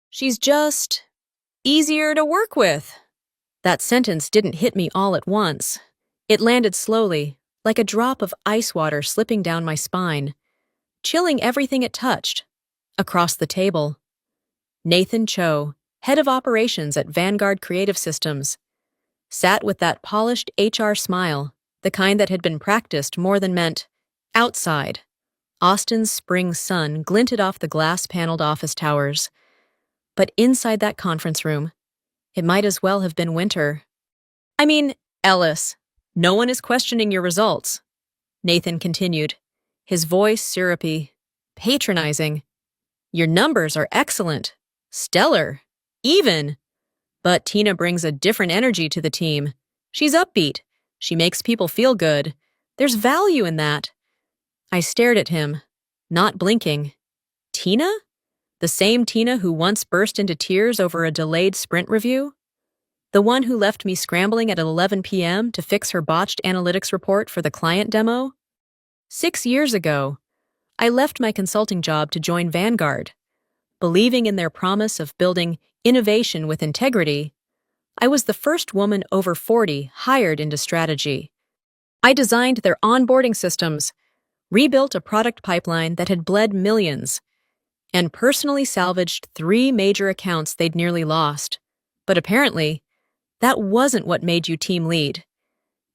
She's just easier to work with. That sentence didn't hit me all at once. It landed slowly, like a drop of ice water slipping down my spine, chilling everything it touched. Across the table, Nathan Cho, head of operations at Vanguard Creative Systems, sat with that polished HR smile, the kind that had been practiced more than meant. Outside, Austin's spring sun glinted off the glass-paneled office towers. But inside that conference room, it might as well have been winter. I mean, Ellis, no one is questioning your results, Nathan continued, his voice syrupy, patronizing. Your numbers are excellent, stellar, even. But Tina brings a different energy to the team. She's upbeat. She makes people feel good. There's value in that. I stared at him, not blinking. Tina? The same Tina who once burst into tears over a delayed sprint review? The one who left me scrambling at 11 p.m. to fix her botched analytics report for the client demo? 6 years ago, I left my consulting job to join Vanguard. Believing in their promise of building innovation with integrity, I was the first woman over 40 hired into strategy. I designed their onboarding systems, rebuilt a product pipeline that had bled millions, and personally salvaged 3 major accounts they'd nearly lost. But apparently, that wasn't what made you team lead.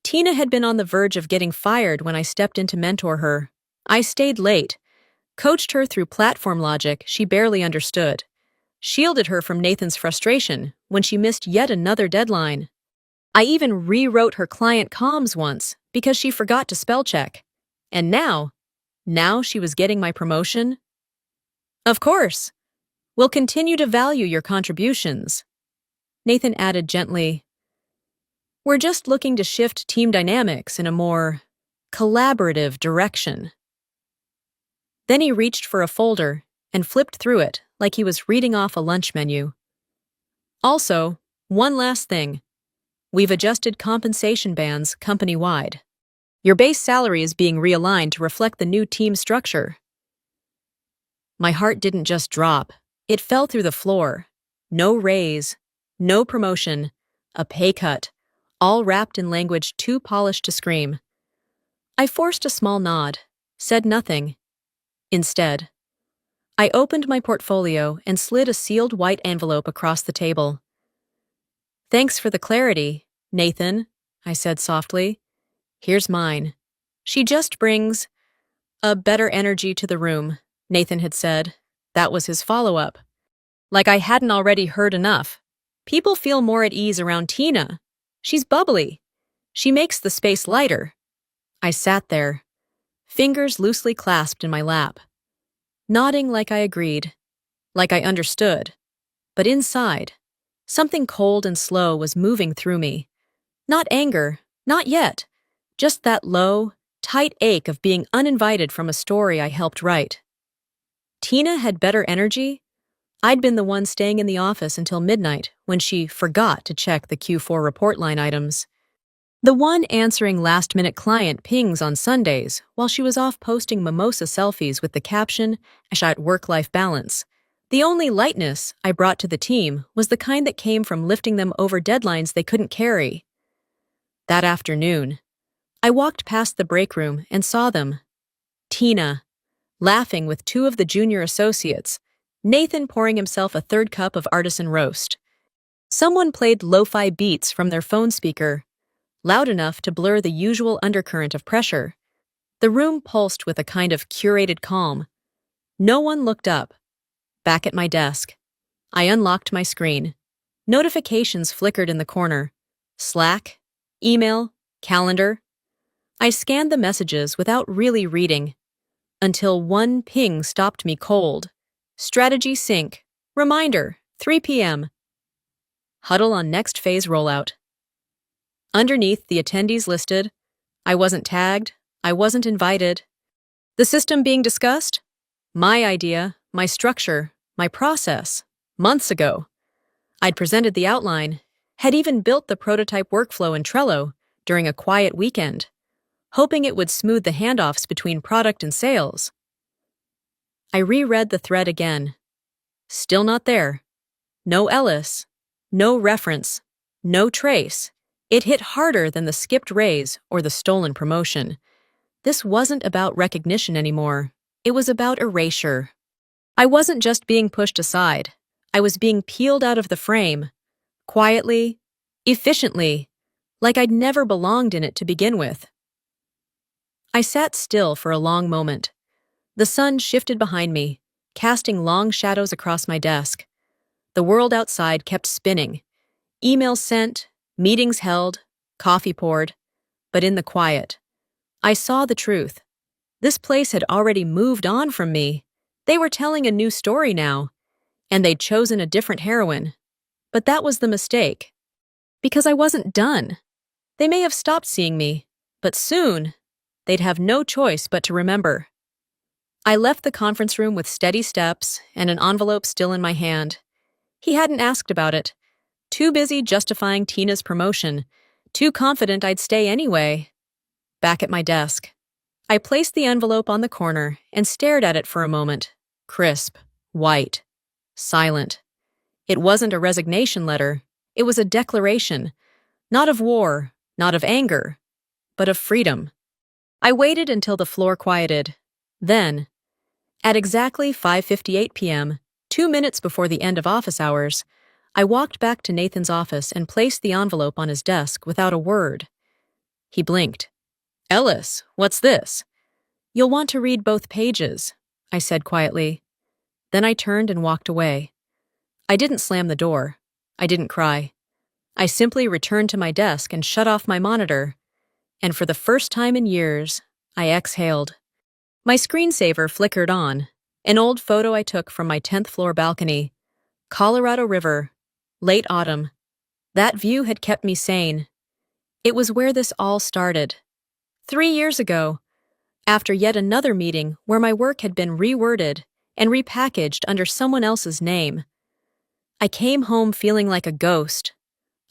Tina had been on the verge of getting fired when I stepped in to mentor her. I stayed late, coached her through platform logic she barely understood, shielded her from Nathan's frustration when she missed yet another deadline. I even rewrote her client comms once because she forgot to spell check. And now she was getting my promotion? Of course. We'll continue to value your contributions. Nathan added gently, we're just looking to shift team dynamics in a more collaborative direction. Then he reached for a folder and flipped through it like he was reading off a lunch menu. Also, one last thing. We've adjusted compensation bands company-wide. Your base salary is being realigned to reflect the new team structure. My heart didn't just drop. It fell through the floor. No raise, no promotion, a pay cut, all wrapped in language too polished to scream. I forced a small nod, said nothing. Instead, I opened my portfolio and slid a sealed white envelope across the table. Thanks for the clarity, Nathan, I said softly. Here's mine. She just brings a better energy to the room, Nathan had said. That was his follow-up. Like I hadn't already heard enough. People feel more at ease around Tina. She's bubbly. She makes the space lighter. I sat there, fingers loosely clasped in my lap, nodding like I agreed, like I understood. But inside, something cold and slow was moving through me. Not anger, not yet. Just that low, tight ache of being uninvited from a story I helped write. Tina had better energy. I'd been the one staying in the office until midnight when she forgot to check the Q4 report line items. The one answering last-minute client pings on Sundays while she was off posting mimosa selfies with the caption, # work-life balance. The only lightness I brought to the team was the kind that came from lifting them over deadlines they couldn't carry. That afternoon, I walked past the break room and saw them. Tina, laughing with 2 of the junior associates, Nathan pouring himself a 3rd cup of artisan roast. Someone played lo-fi beats from their phone speaker, loud enough to blur the usual undercurrent of pressure. The room pulsed with a kind of curated calm. No one looked up. Back at my desk, I unlocked my screen. Notifications flickered in the corner. Slack, email, calendar. I scanned the messages without really reading, until one ping stopped me cold. Strategy sync. Reminder, 3 p.m. Huddle on next phase rollout. Underneath, the attendees listed. I wasn't tagged. I wasn't invited. The system being discussed? My idea, my structure, my process. Months ago. I'd presented the outline, had even built the prototype workflow in Trello during a quiet weekend, hoping it would smooth the handoffs between product and sales. I reread the thread again. Still not there. No Ellis. No reference. No trace. It hit harder than the skipped raise or the stolen promotion. This wasn't about recognition anymore. It was about erasure. I wasn't just being pushed aside. I was being peeled out of the frame. Quietly, efficiently, like I'd never belonged in it to begin with. I sat still for a long moment. The sun shifted behind me, casting long shadows across my desk. The world outside kept spinning. Emails sent, meetings held, coffee poured. But in the quiet, I saw the truth. This place had already moved on from me. They were telling a new story now, and they'd chosen a different heroine. But that was the mistake. Because I wasn't done. They may have stopped seeing me, but soon, they'd have no choice but to remember. I left the conference room with steady steps and an envelope still in my hand. He hadn't asked about it. Too busy justifying Tina's promotion. Too confident I'd stay anyway. Back at my desk, I placed the envelope on the corner and stared at it for a moment. Crisp, white, silent. It wasn't a resignation letter. It was a declaration. Not of war, not of anger, but of freedom. I waited until the floor quieted. Then, at exactly 5:58 p.m., 2 minutes before the end of office hours, I walked back to Nathan's office and placed the envelope on his desk without a word. He blinked. "Ellis, what's this?" "You'll want to read both pages," I said quietly. Then I turned and walked away. I didn't slam the door. I didn't cry. I simply returned to my desk and shut off my monitor. And for the first time in years, I exhaled. My screensaver flickered on, an old photo I took from my 10th floor balcony. Colorado River, late autumn. That view had kept me sane. It was where this all started. 3 years ago, after yet another meeting where my work had been reworded and repackaged under someone else's name. I came home feeling like a ghost,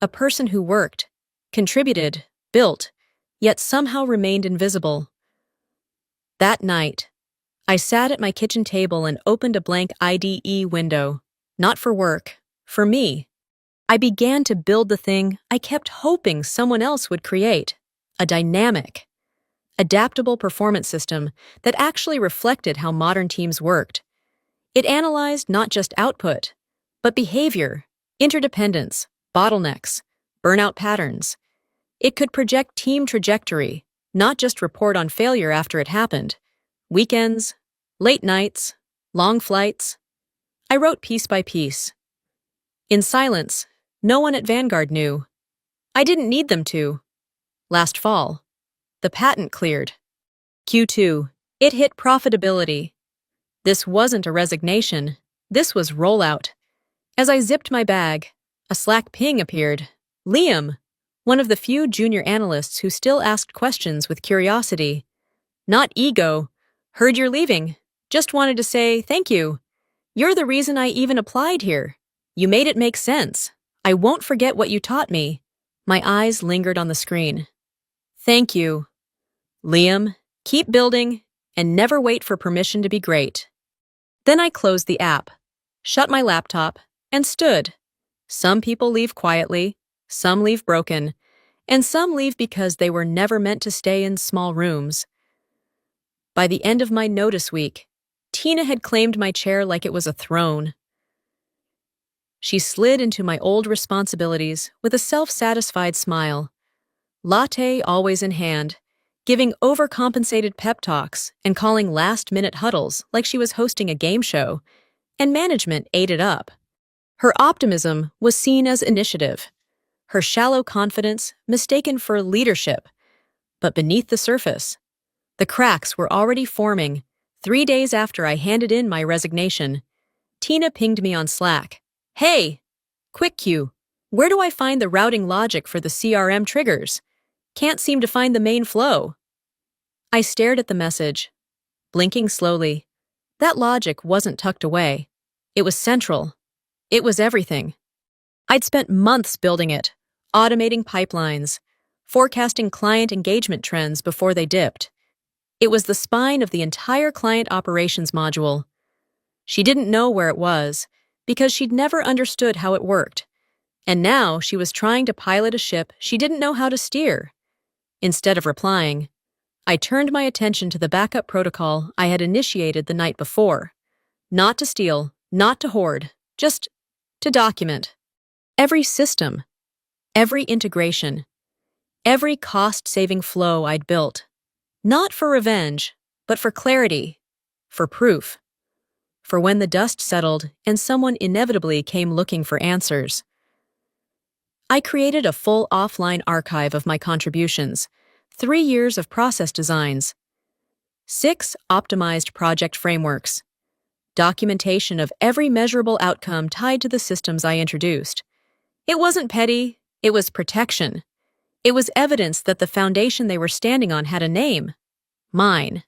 a person who worked, contributed, built, yet somehow remained invisible. That night, I sat at my kitchen table and opened a blank IDE window, not for work, for me. I began to build the thing I kept hoping someone else would create, a dynamic, adaptable performance system that actually reflected how modern teams worked. It analyzed not just output, but behavior, interdependence, bottlenecks, burnout patterns. It could project team trajectory, not just report on failure after it happened. Weekends, late nights, long flights. I wrote piece by piece. In silence, no one at Vanguard knew. I didn't need them to. Last fall, the patent cleared. Q2, it hit profitability. This wasn't a resignation. This was rollout. As I zipped my bag, a Slack ping appeared. Liam, one of the few junior analysts who still asked questions with curiosity. Not ego. Heard you're leaving. Just wanted to say thank you. You're the reason I even applied here. You made it make sense. I won't forget what you taught me. My eyes lingered on the screen. Thank you. Liam, keep building and never wait for permission to be great. Then I closed the app, shut my laptop, and stood. Some people leave quietly, some leave broken, and some leave because they were never meant to stay in small rooms. By the end of my notice week, Tina had claimed my chair like it was a throne. She slid into my old responsibilities with a self-satisfied smile. Latte always in hand, giving overcompensated pep talks and calling last-minute huddles like she was hosting a game show, and management ate it up. Her optimism was seen as initiative, her shallow confidence mistaken for leadership. But beneath the surface, the cracks were already forming. 3 days after I handed in my resignation, Tina pinged me on Slack. Hey, quick cue. Where do I find the routing logic for the CRM triggers? Can't seem to find the main flow. I stared at the message, blinking slowly. That logic wasn't tucked away. It was central. It was everything. I'd spent months building it, automating pipelines, forecasting client engagement trends before they dipped. It was the spine of the entire client operations module. She didn't know where it was. because she'd never understood how it worked. And now she was trying to pilot a ship she didn't know how to steer. Instead of replying, I turned my attention to the backup protocol I had initiated the night before. Not to steal, not to hoard, just to document. Every system, every integration, every cost-saving flow I'd built. Not for revenge, but for clarity, for proof, for when the dust settled and someone inevitably came looking for answers. I created a full offline archive of my contributions, 3 years of process designs, 6 optimized project frameworks, documentation of every measurable outcome tied to the systems I introduced. It wasn't petty, it was protection. It was evidence that the foundation they were standing on had a name. Mine.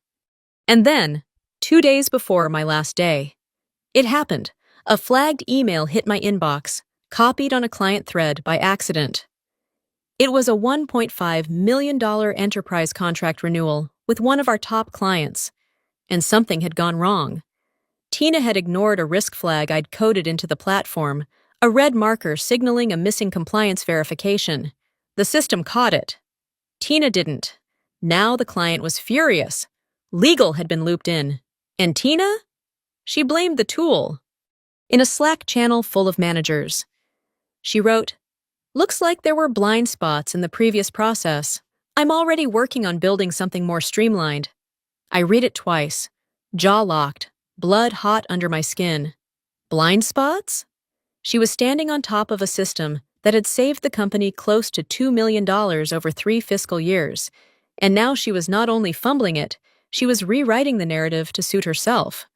And then, 2 days before my last day, it happened. A flagged email hit my inbox, copied on a client thread by accident. It was a $1.5 million enterprise contract renewal with one of our top clients, and something had gone wrong. Tina had ignored a risk flag I'd coded into the platform, a red marker signaling a missing compliance verification. The system caught it. Tina didn't. Now the client was furious. Legal had been looped in. And Tina? She blamed the tool. In a Slack channel full of managers, she wrote, "Looks like there were blind spots in the previous process. I'm already working on building something more streamlined." I read it twice, jaw locked, blood hot under my skin. Blind spots? She was standing on top of a system that had saved the company close to $2 million over 3 fiscal years, and now she was not only fumbling it, she was rewriting the narrative to suit herself.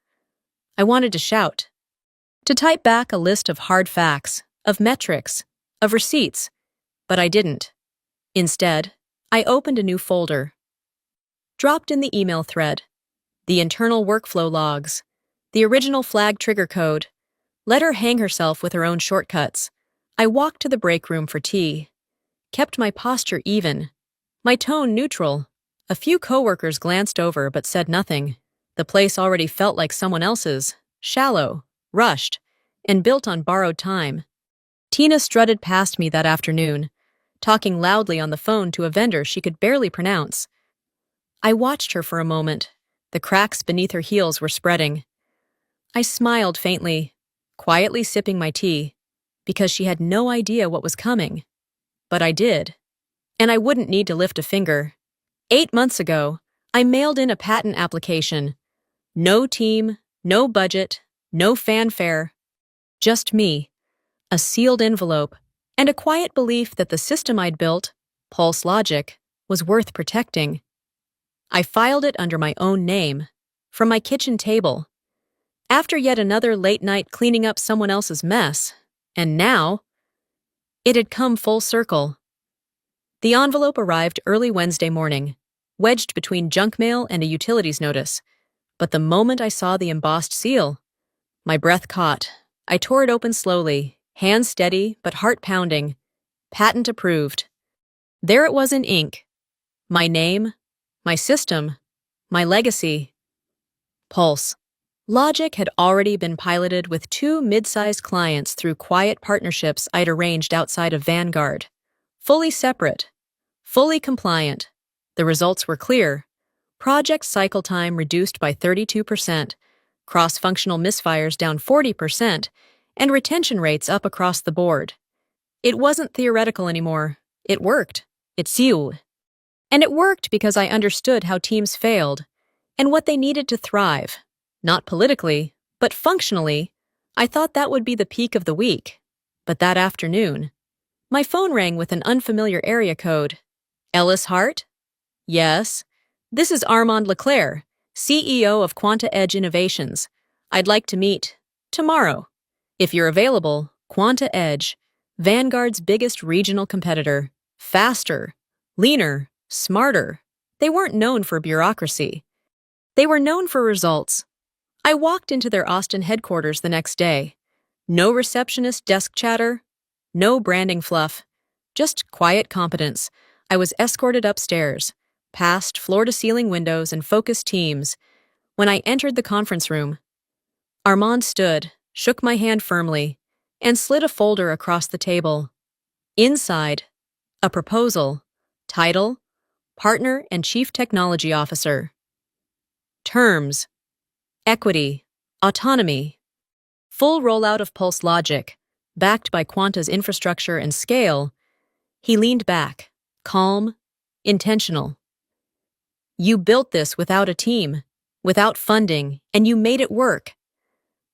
I wanted to shout, to type back a list of hard facts, of metrics, of receipts, but I didn't. Instead, I opened a new folder. Dropped in the email thread, the internal workflow logs, the original flag trigger code. Let her hang herself with her own shortcuts. I walked to the break room for tea. Kept my posture even, my tone neutral. A few coworkers glanced over but said nothing. The place already felt like someone else's, shallow, rushed, and built on borrowed time. Tina strutted past me that afternoon, talking loudly on the phone to a vendor she could barely pronounce. I watched her for a moment. The cracks beneath her heels were spreading. I smiled faintly, quietly sipping my tea, because she had no idea what was coming. But I did. And I wouldn't need to lift a finger. 8 months ago, I mailed in a patent application. No team, no budget, no fanfare. Just me, a sealed envelope, and a quiet belief that the system I'd built, Pulse Logic, was worth protecting. I filed it under my own name, from my kitchen table. After yet another late night cleaning up someone else's mess, and now, it had come full circle. The envelope arrived early Wednesday morning, wedged between junk mail and a utilities notice. But the moment I saw the embossed seal, my breath caught. I tore it open slowly, hands steady but heart pounding. Patent approved. There it was in ink. My name, my system, my legacy. Pulse. Logic had already been piloted with 2 mid-sized clients through quiet partnerships I'd arranged outside of Vanguard. Fully separate, fully compliant. The results were clear. Project cycle time reduced by 32%, cross-functional misfires down 40%, and retention rates up across the board. It wasn't theoretical anymore. It worked. It sealed. And it worked because I understood how teams failed and what they needed to thrive. Not politically, but functionally. I thought that would be the peak of the week. But that afternoon, my phone rang with an unfamiliar area code. Ellis Hart? Yes. This is Armand Leclerc, CEO of Quanta Edge Innovations. I'd like to meet tomorrow. If you're available, Quanta Edge, Vanguard's biggest regional competitor. Faster, leaner, smarter. They weren't known for bureaucracy. They were known for results. I walked into their Austin headquarters the next day. No receptionist desk chatter, no branding fluff, just quiet competence. I was escorted upstairs, past floor-to-ceiling windows and focused teams. When I entered the conference room, Armand stood, shook my hand firmly, and slid a folder across the table. Inside, a proposal, title, Partner and Chief Technology Officer. Terms, equity, autonomy, full rollout of Pulse Logic, backed by Quanta's infrastructure and scale. He leaned back, calm, intentional. You built this without a team, without funding, and you made it work.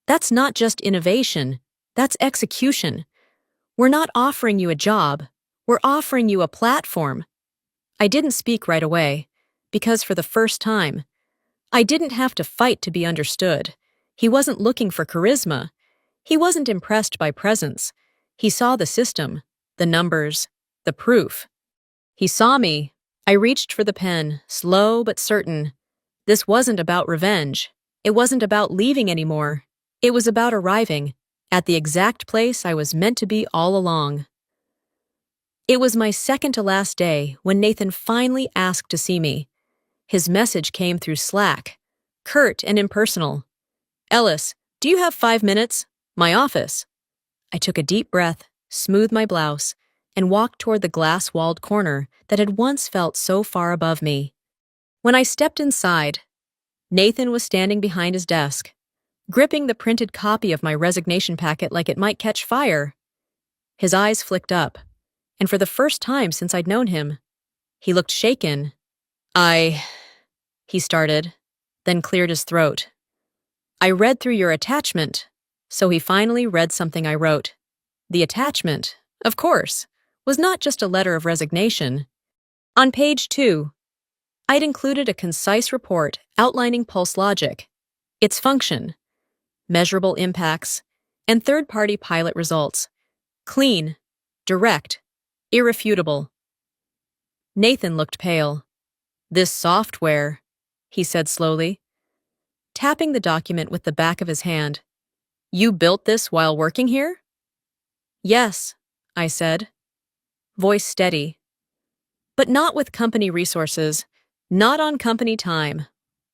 That's not just innovation, that's execution. We're not offering you a job, we're offering you a platform. I didn't speak right away, because for the first time, I didn't have to fight to be understood. He wasn't looking for charisma. He wasn't impressed by presence. He saw the system, the numbers, the proof. He saw me. I reached for the pen, slow but certain. This wasn't about revenge. It wasn't about leaving anymore. It was about arriving at the exact place I was meant to be all along. It was my second to last day when Nathan finally asked to see me. His message came through Slack, curt and impersonal. Ellis, do you have 5 minutes? My office. I took a deep breath, smoothed my blouse, and walked toward the glass-walled corner that had once felt so far above me. When I stepped inside, Nathan was standing behind his desk, gripping the printed copy of my resignation packet like it might catch fire. His eyes flicked up, and for the first time since I'd known him, he looked shaken. He started, then cleared his throat. I read through your attachment, so he finally read something I wrote. The attachment, of course, was not just a letter of resignation. On page 2, I'd included a concise report outlining Pulse Logic, its function, measurable impacts, and third-party pilot results. Clean, direct, irrefutable. Nathan looked pale. This software, he said slowly, tapping the document with the back of his hand. You built this while working here? Yes, I said, voice steady. But not with company resources, not on company time.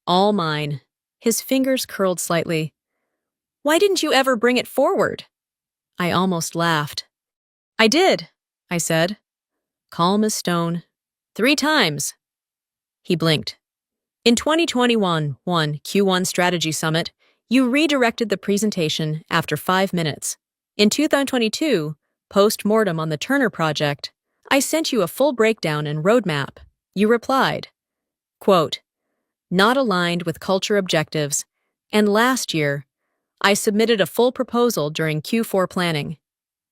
All mine. His fingers curled slightly. Why didn't you ever bring it forward? I almost laughed. I did, I said, calm as stone. 3 times. He blinked. In 2021 Q1 Strategy Summit, you redirected the presentation after 5 minutes. In 2022, post-mortem on the Turner project, I sent you a full breakdown and roadmap. You replied, quote, not aligned with culture objectives, and last year, I submitted a full proposal during Q4 planning.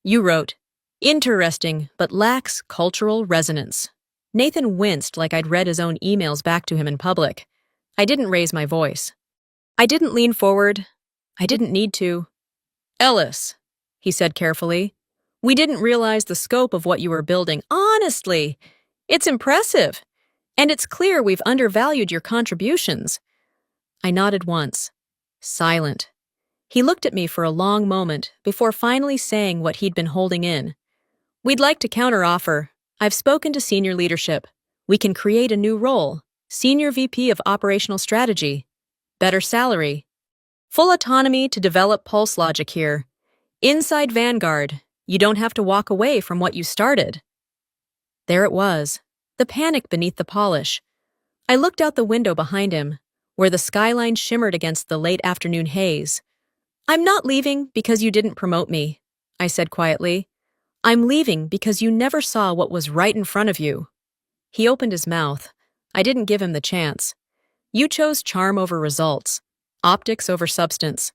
You wrote, interesting but lacks cultural resonance. Nathan winced like I'd read his own emails back to him in public. I didn't raise my voice. I didn't lean forward. I didn't need to. Ellis, he said carefully, we didn't realize the scope of what you were building. Honestly, it's impressive. And it's clear we've undervalued your contributions. I nodded once, silent. He looked at me for a long moment before finally saying what he'd been holding in. We'd like to counteroffer. I've spoken to senior leadership. We can create a new role, Senior VP of Operational Strategy. Better salary. Full autonomy to develop Pulse Logic here. Inside Vanguard, you don't have to walk away from what you started. There it was, the panic beneath the polish. I looked out the window behind him, where the skyline shimmered against the late afternoon haze. I'm not leaving because you didn't promote me, I said quietly. I'm leaving because you never saw what was right in front of you. He opened his mouth. I didn't give him the chance. You chose charm over results, optics over substance.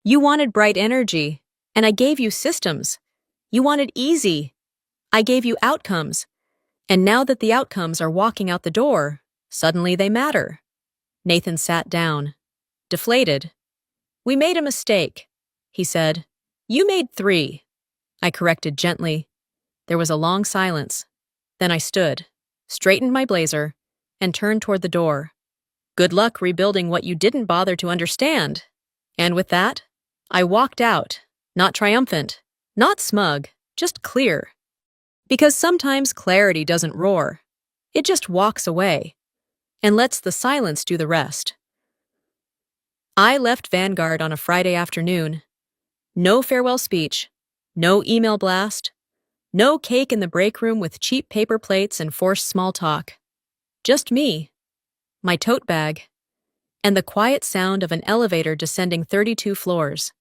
You wanted bright energy, and I gave you systems. You wanted easy. I gave you outcomes. And now that the outcomes are walking out the door, suddenly they matter. Nathan sat down, deflated. We made a mistake, he said. You made 3. I corrected gently. There was a long silence. Then I stood, straightened my blazer, and turned toward the door. Good luck rebuilding what you didn't bother to understand. And with that, I walked out, not triumphant, not smug, just clear. Because sometimes clarity doesn't roar. It just walks away and lets the silence do the rest. I left Vanguard on a Friday afternoon. No farewell speech, no email blast, no cake in the break room with cheap paper plates and forced small talk. Just me, my tote bag, and the quiet sound of an elevator descending 32 floors.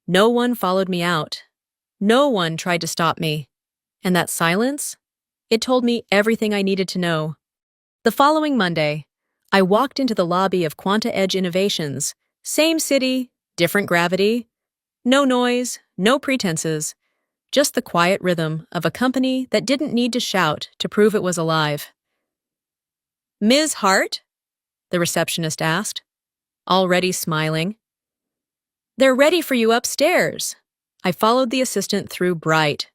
No one followed me out. No one tried to stop me. And that silence? It told me everything I needed to know. The following Monday, I walked into the lobby of Quanta Edge Innovations. Same city, different gravity. No noise, no pretenses. Just the quiet rhythm of a company that didn't need to shout to prove it was alive. "Ms. Hart?" the receptionist asked, already smiling. "They're ready for you upstairs." I followed the assistant through bright,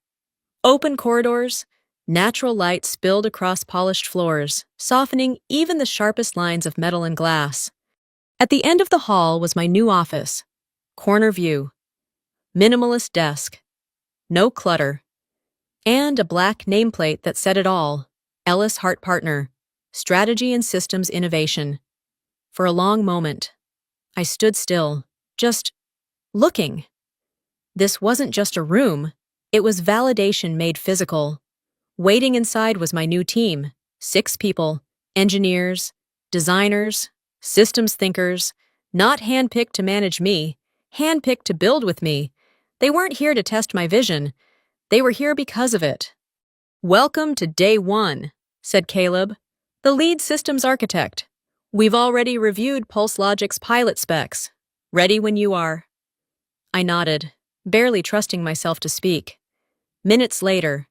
open corridors. Natural light spilled across polished floors, softening even the sharpest lines of metal and glass. At the end of the hall was my new office. Corner view. Minimalist desk. No clutter. And a black nameplate that said it all. Ellis Hart Partner. Strategy and Systems Innovation. For a long moment, I stood still, just looking. This wasn't just a room. It was validation made physical. Waiting inside was my new team, 6 people, engineers, designers, systems thinkers, not handpicked to manage me, handpicked to build with me. They weren't here to test my vision. They were here because of it. "Welcome to day 1, said Caleb, the lead systems architect. "We've already reviewed Pulse Logic's pilot specs. Ready when you are." I nodded, barely trusting myself to speak. Minutes later,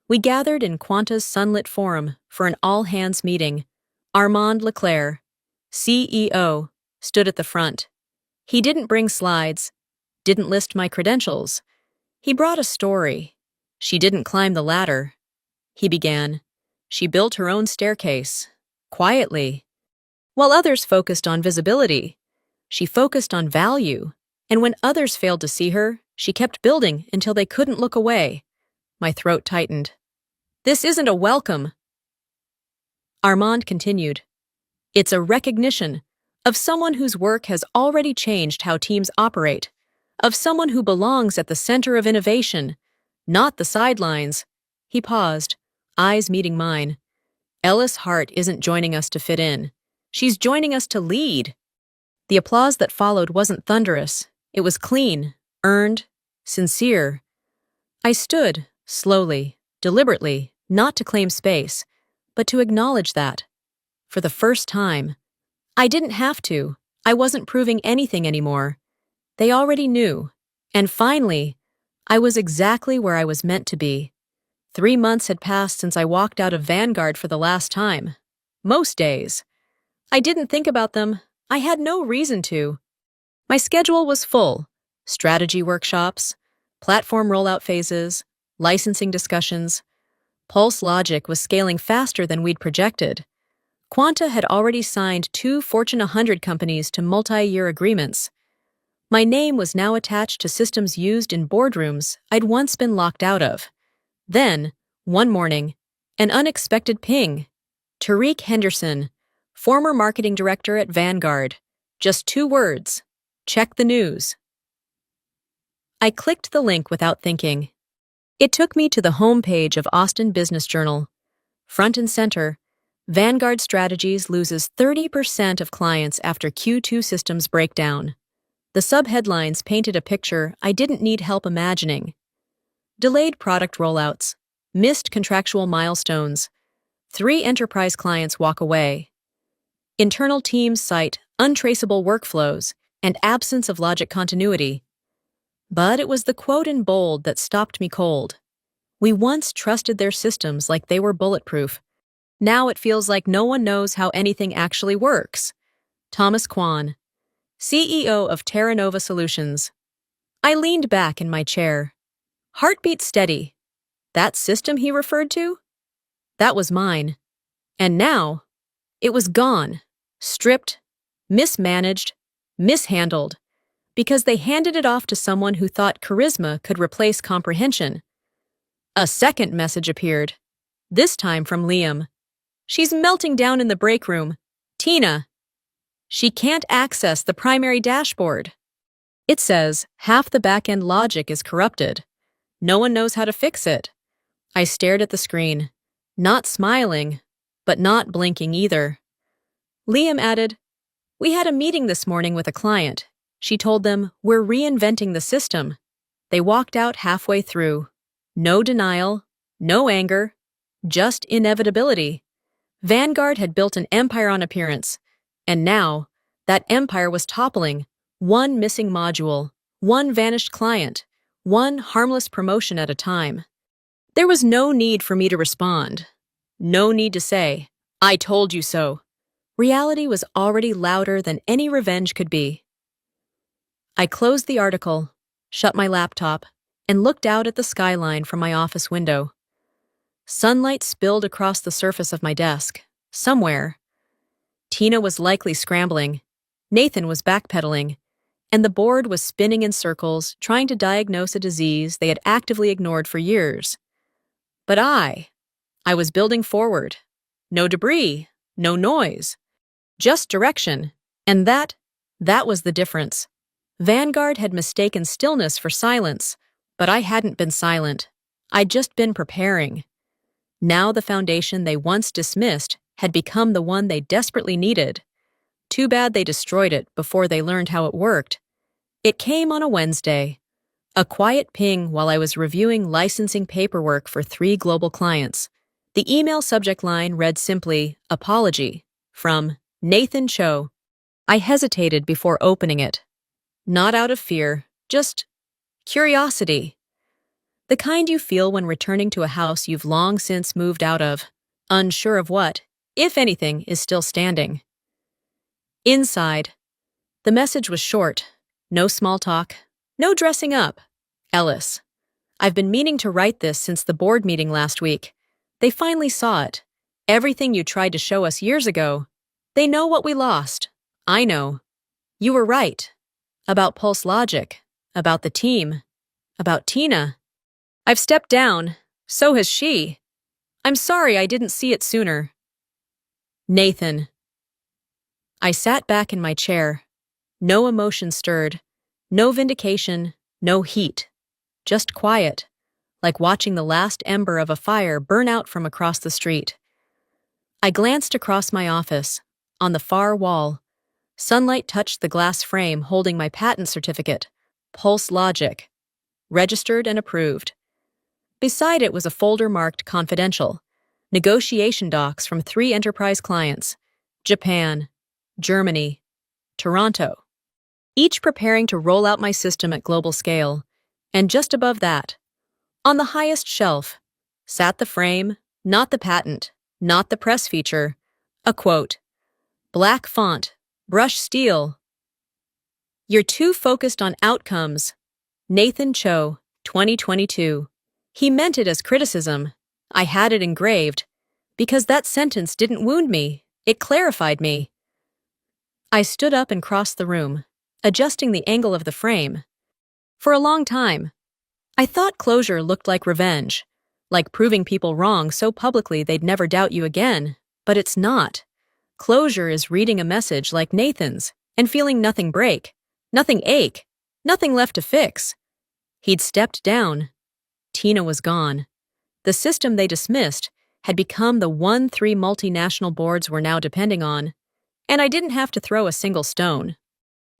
we gathered in Quanta's sunlit forum for an all-hands meeting. Armand Leclerc, CEO, stood at the front. He didn't bring slides, didn't list my credentials. He brought a story. She didn't climb the ladder. He began. She built her own staircase, quietly. While others focused on visibility, she focused on value. And when others failed to see her, she kept building until they couldn't look away. My throat tightened. "This isn't a welcome," Armand continued. "It's a recognition of someone whose work has already changed how teams operate, of someone who belongs at the center of innovation, not the sidelines." He paused, eyes meeting mine. "Ellis Hart isn't joining us to fit in. She's joining us to lead." The applause that followed wasn't thunderous. It was clean, earned, sincere. I stood, slowly, deliberately, not to claim space, but to acknowledge that. For the first time, I didn't have to. I wasn't proving anything anymore. They already knew. And finally, I was exactly where I was meant to be. 3 months had passed since I walked out of Vanguard for the last time. Most days. I didn't think about them. I had no reason to. My schedule was full. Strategy workshops, platform rollout phases, licensing discussions. Pulse Logic was scaling faster than we'd projected. Quanta had already signed 2 Fortune 100 companies to multi-year agreements. My name was now attached to systems used in boardrooms I'd once been locked out of. Then, one morning, an unexpected ping. Tariq Henderson, former marketing director at Vanguard. Just 2 words. Check the news. I clicked the link without thinking. It took me to the homepage of Austin Business Journal. Front and center, Vanguard Strategies loses 30% of clients after Q2 systems breakdown. The subheadlines painted a picture I didn't need help imagining. Delayed product rollouts, missed contractual milestones, 3 enterprise clients walk away. Internal teams cite untraceable workflows and absence of logic continuity. But it was the quote in bold that stopped me cold. "We once trusted their systems like they were bulletproof. Now it feels like no one knows how anything actually works." Thomas Kwan, CEO of Terra Nova Solutions. I leaned back in my chair. Heartbeat steady. That system he referred to? That was mine. And now, it was gone, stripped, mismanaged, mishandled, because they handed it off to someone who thought charisma could replace comprehension. A second message appeared, this time from Liam. "She's melting down in the break room. Tina. She can't access the primary dashboard." It says half the back-end logic is corrupted. No one knows how to fix it. I stared at the screen, not smiling, but not blinking either. Liam added, "We had a meeting this morning with a client. She told them, we're reinventing the system." They walked out halfway through. No denial, no anger, just inevitability. Vanguard had built an empire on appearance, and now that empire was toppling. One missing module, one vanished client, one harmless promotion at a time. There was no need for me to respond. No need to say, "I told you so." Reality was already louder than any revenge could be. I closed the article, shut my laptop, and looked out at the skyline from my office window. Sunlight spilled across the surface of my desk. Somewhere, Tina was likely scrambling, Nathan was backpedaling, and the board was spinning in circles, trying to diagnose a disease they had actively ignored for years. But I was building forward. No debris, no noise, just direction. And that was the difference. Vanguard had mistaken stillness for silence, but I hadn't been silent. I'd just been preparing. Now the foundation they once dismissed had become the one they desperately needed. Too bad they destroyed it before they learned how it worked. It came on a Wednesday. A quiet ping while I was reviewing licensing paperwork for 3 global clients. The email subject line read simply, "Apology," from Nathan Cho. I hesitated before opening it. Not out of fear, just curiosity. The kind you feel when returning to a house you've long since moved out of, unsure of what, if anything, is still standing. Inside, the message was short. No small talk, no dressing up. Ellis. I've been meaning to write this since the board meeting last week. They finally saw it. Everything you tried to show us years ago. They know what we lost. I know. You were right. About Pulse Logic. About the team. About Tina. I've stepped down. So has she. I'm sorry I didn't see it sooner. Nathan. I sat back in my chair. No emotion stirred. No vindication. No heat. Just quiet. Like watching the last ember of a fire burn out from across the street. I glanced across my office. On the far wall, sunlight touched the glass frame holding my patent certificate, Pulse Logic, registered and approved. Beside it was a folder marked Confidential, negotiation docs from 3 enterprise clients, Japan, Germany, Toronto, each preparing to roll out my system at global scale. And just above that, on the highest shelf, sat the frame, not the patent, not the press feature, a quote. Black font, brush steel. "You're too focused on outcomes." Nathan Cho, 2022. He meant it as criticism. I had it engraved. Because that sentence didn't wound me, it clarified me. I stood up and crossed the room, adjusting the angle of the frame. For a long time, I thought closure looked like revenge, like proving people wrong so publicly they'd never doubt you again, but it's not. Closure is reading a message like Nathan's and feeling nothing break, nothing ache, nothing left to fix. He'd stepped down. Tina was gone. The system they dismissed had become the one 3 multinational boards were now depending on, and I didn't have to throw a single stone.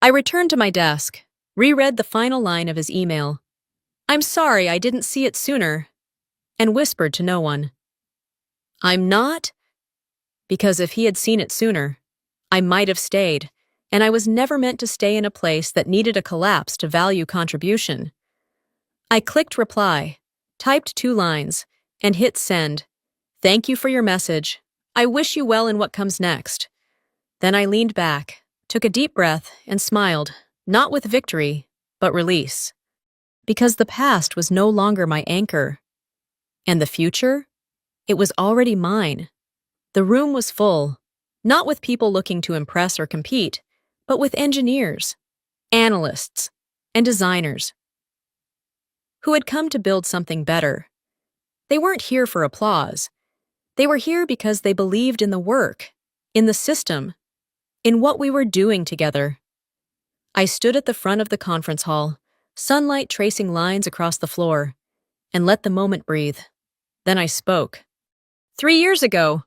I returned to my desk, reread the final line of his email. "I'm sorry I didn't see it sooner," and whispered to no one. I'm not. Because if he had seen it sooner, I might have stayed, and I was never meant to stay in a place that needed a collapse to value contribution. I clicked reply, typed 2 lines, and hit send. "Thank you for your message. I wish you well in what comes next." Then I leaned back, took a deep breath, and smiled, not with victory, but release. Because the past was no longer my anchor. And the future? It was already mine. The room was full, not with people looking to impress or compete, but with engineers, analysts, and designers who had come to build something better. They weren't here for applause. They were here because they believed in the work, in the system, in what we were doing together. I stood at the front of the conference hall, sunlight tracing lines across the floor, and let the moment breathe. Then I spoke. 3 years ago,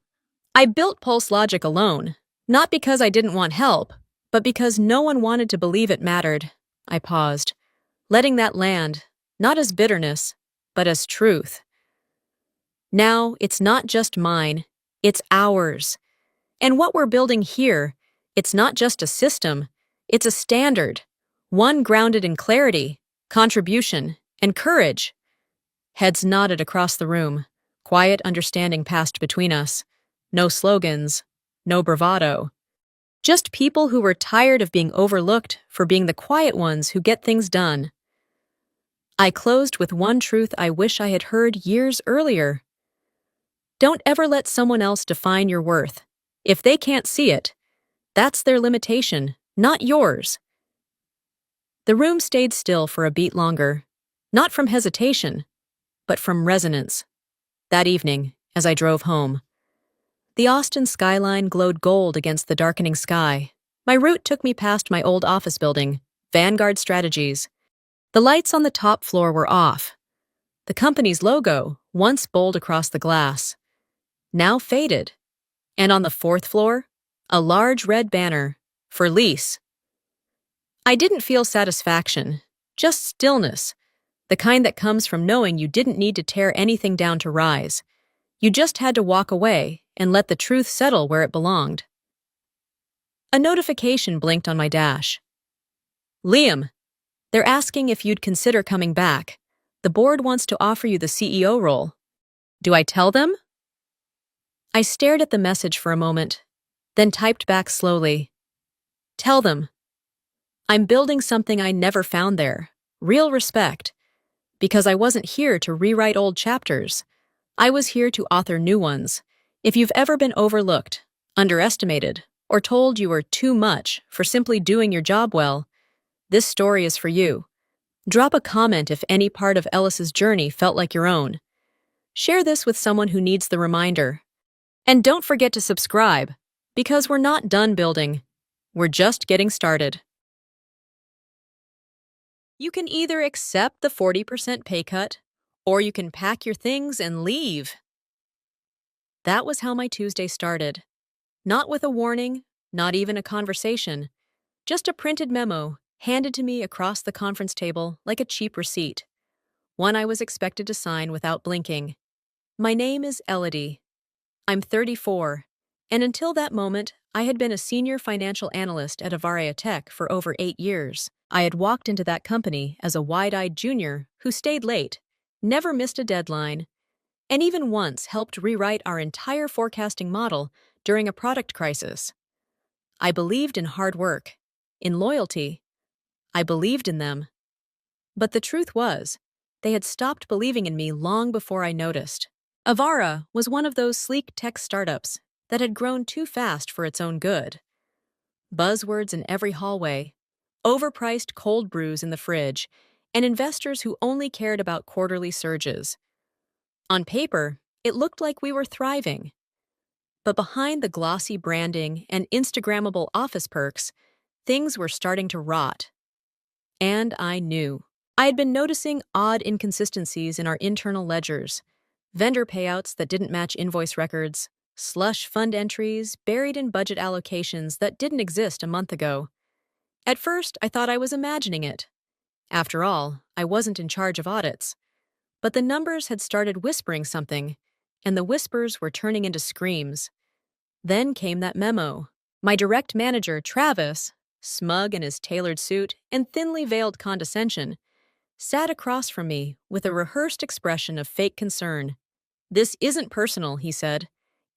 I built Pulse Logic alone, not because I didn't want help, but because no one wanted to believe it mattered. I paused, letting that land, not as bitterness, but as truth. Now, it's not just mine, it's ours. And what we're building here, it's not just a system, it's a standard, one grounded in clarity, contribution, and courage. Heads nodded across the room. Quiet understanding passed between us. No slogans, no bravado. Just people who were tired of being overlooked for being the quiet ones who get things done. I closed with one truth I wish I had heard years earlier. Don't ever let someone else define your worth. If they can't see it, that's their limitation, not yours. The room stayed still for a beat longer, not from hesitation, but from resonance. That evening, as I drove home, the Austin skyline glowed gold against the darkening sky. My route took me past my old office building, Vanguard Strategies. The lights on the top floor were off. The company's logo, once bold across the glass, now faded. And on the fourth floor, a large red banner, for lease. I didn't feel satisfaction, just stillness, the kind that comes from knowing you didn't need to tear anything down to rise. You just had to walk away and let the truth settle where it belonged. A notification blinked on my dash. Liam, they're asking if you'd consider coming back. The board wants to offer you the CEO role. Do I tell them? I stared at the message for a moment, then typed back slowly. Tell them. I'm building something I never found there. Real respect. Because I wasn't here to rewrite old chapters. I was here to author new ones. If you've ever been overlooked, underestimated, or told you were too much for simply doing your job well, this story is for you. Drop a comment if any part of Ellis's journey felt like your own. Share this with someone who needs the reminder. And don't forget to subscribe, because we're not done building. We're just getting started. You can either accept the 40% pay cut, or you can pack your things and leave. That was how my Tuesday started. Not with a warning, not even a conversation. Just a printed memo handed to me across the conference table like a cheap receipt. One I was expected to sign without blinking. My name is Elodie. I'm 34, and until that moment, I had been a senior financial analyst at Avaria Tech for over 8 years. I had walked into that company as a wide-eyed junior who stayed late, never missed a deadline, and even once helped rewrite our entire forecasting model during a product crisis. I believed in hard work, in loyalty. I believed in them. But the truth was, they had stopped believing in me long before I noticed. Avara was one of those sleek tech startups that had grown too fast for its own good. Buzzwords in every hallway, overpriced cold brews in the fridge, and investors who only cared about quarterly surges. On paper, it looked like we were thriving. But behind the glossy branding and Instagrammable office perks, things were starting to rot. And I knew. I had been noticing odd inconsistencies in our internal ledgers. Vendor payouts that didn't match invoice records, slush fund entries buried in budget allocations that didn't exist a month ago. At first, I thought I was imagining it. After all, I wasn't in charge of audits. But the numbers had started whispering something, and the whispers were turning into screams. Then came that memo. My direct manager, Travis, smug in his tailored suit and thinly veiled condescension, sat across from me with a rehearsed expression of fake concern. This isn't personal, he said.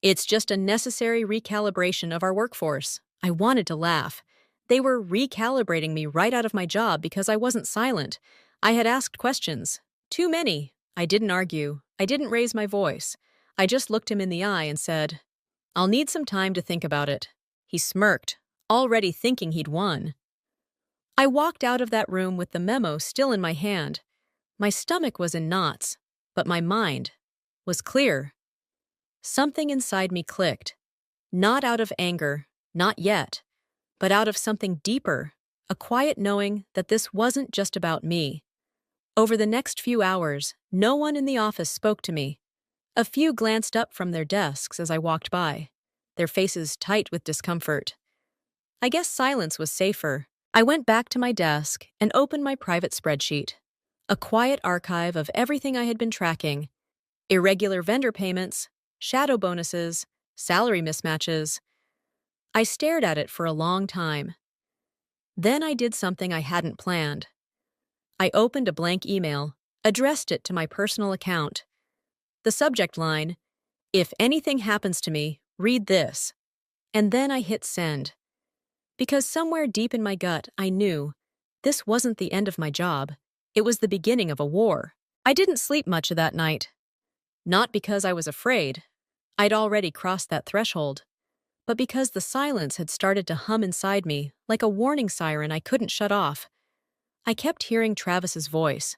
It's just a necessary recalibration of our workforce. I wanted to laugh. They were recalibrating me right out of my job because I wasn't silent. I had asked questions. Too many. I didn't argue. I didn't raise my voice. I just looked him in the eye and said, I'll need some time to think about it. He smirked, already thinking he'd won. I walked out of that room with the memo still in my hand. My stomach was in knots, but my mind was clear. Something inside me clicked. Not out of anger, not yet, but out of something deeper, a quiet knowing that this wasn't just about me. Over the next few hours, no one in the office spoke to me. A few glanced up from their desks as I walked by, their faces tight with discomfort. I guess silence was safer. I went back to my desk and opened my private spreadsheet, a quiet archive of everything I had been tracking: irregular vendor payments, shadow bonuses, salary mismatches. I stared at it for a long time. Then I did something I hadn't planned. I opened a blank email, addressed it to my personal account. The subject line: "If anything happens to me, read this." And then I hit send. Because somewhere deep in my gut, I knew this wasn't the end of my job. It was the beginning of a war. I didn't sleep much that night. Not because I was afraid. I'd already crossed that threshold. But because the silence had started to hum inside me like a warning siren I couldn't shut off. I kept hearing Travis's voice,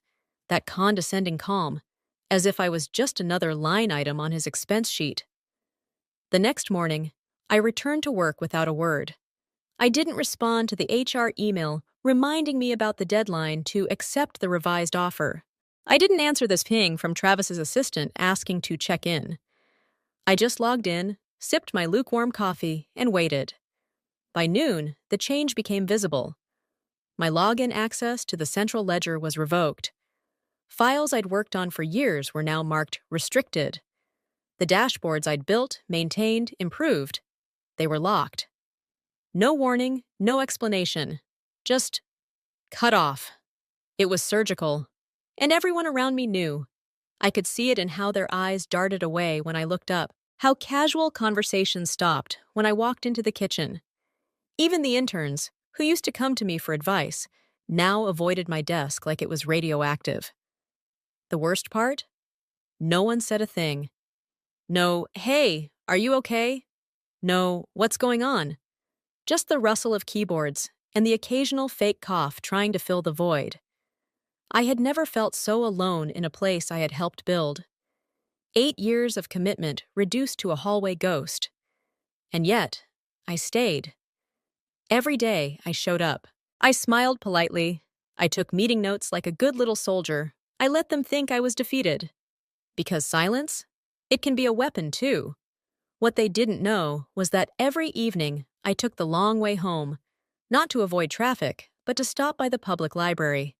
that condescending calm, as if I was just another line item on his expense sheet. The next morning, I returned to work without a word. I didn't respond to the HR email reminding me about the deadline to accept the revised offer. I didn't answer this ping from Travis's assistant asking to check in. I just logged in, sipped my lukewarm coffee, and waited. By noon, the change became visible. My login access to the central ledger was revoked. Files I'd worked on for years were now marked restricted. The dashboards I'd built, maintained, improved, they were locked. No warning, no explanation. Just cut off. It was surgical. And everyone around me knew. I could see it in how their eyes darted away when I looked up, how casual conversations stopped when I walked into the kitchen. Even the interns, who used to come to me for advice, now avoided my desk like it was radioactive. The worst part? No one said a thing. No, "Hey, are you okay?" No, "What's going on?" Just the rustle of keyboards and the occasional fake cough trying to fill the void. I had never felt so alone in a place I had helped build. 8 years of commitment reduced to a hallway ghost. And yet, I stayed. Every day, I showed up. I smiled politely. I took meeting notes like a good little soldier. I let them think I was defeated. Because silence? It can be a weapon, too. What they didn't know was that every evening, I took the long way home, not to avoid traffic, but to stop by the public library.